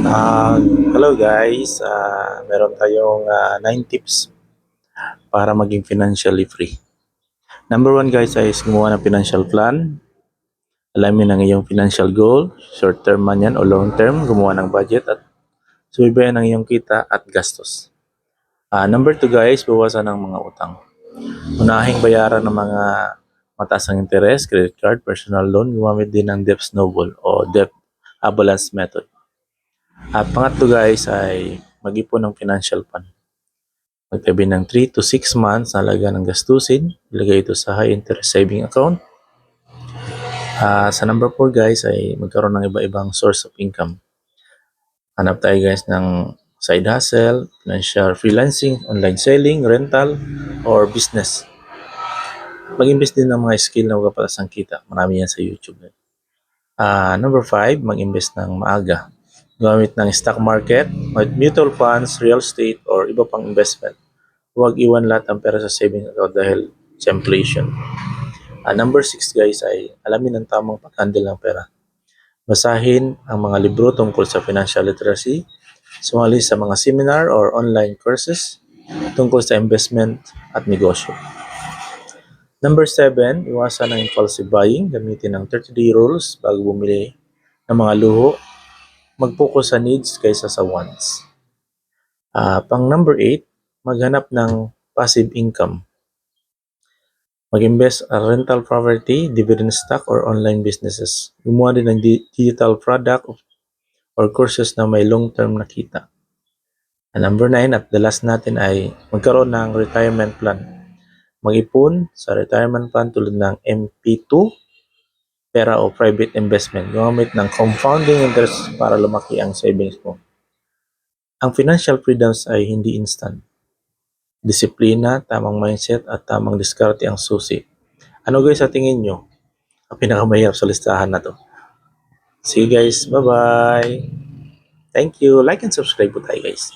Ah, Hello guys, meron tayong 9 tips para maging financially free. Number one guys ay gumawa ng financial plan. Alamin ang iyong financial goal, short term man yan o long term, gumawa ng budget at subaybayan ang iyong kita at gastos. Number two guys, bawasan ng mga utang. Unahing bayaran ng mga mataas ang interest, credit card, personal loan, gumamit din ng debt snowball o debt avalanche method. At pangatlo guys ay mag-ipon ng financial plan. Magtabi ng 3 to 6 months na halaga ng gastusin. Ilagay ito sa high interest saving account. Sa number 4 guys ay magkaroon ng iba-ibang source of income. Hanap tayo guys ng side hustle, financial freelancing, online selling, rental, or business. Mag-invest din ng mga skill na magpapatas ng kita. Marami yan sa YouTube. Number 5, mag-invest ng maaga. Gamit ng stock market, mutual funds, real estate, or iba pang investment. Huwag iwan lahat ng pera sa saving account dahil sa inflation. Number 6 guys ay alamin ang tamang pag-handle ng pera. Basahin ang mga libro tungkol sa financial literacy, sumali sa mga seminar or online courses tungkol sa investment at negosyo. Number 7, iwasan ang impulsive buying. Gamitin ang 30-day rules bago bumili ng mga luho. Mag-focus sa needs kaysa sa wants. Pang number 8, maghanap ng passive income. Mag-invest sa rental property, dividend stock, or online businesses. Gumawa din ng digital product or courses na may long-term na kita. Number 9 at the last natin ay magkaroon ng retirement plan. Mag-ipon sa retirement plan tulad ng MP2, pera o private investment. Gumamit ng compounding interest para lumaki ang savings mo. Ang financial freedoms ay hindi instant. Disiplina, tamang mindset at tamang diskarte ang susi. Ano guys sa tingin nyo? Ang pinakamahirap sa listahan na to. See you guys. Bye-bye. Thank you. Like and subscribe po tayo guys.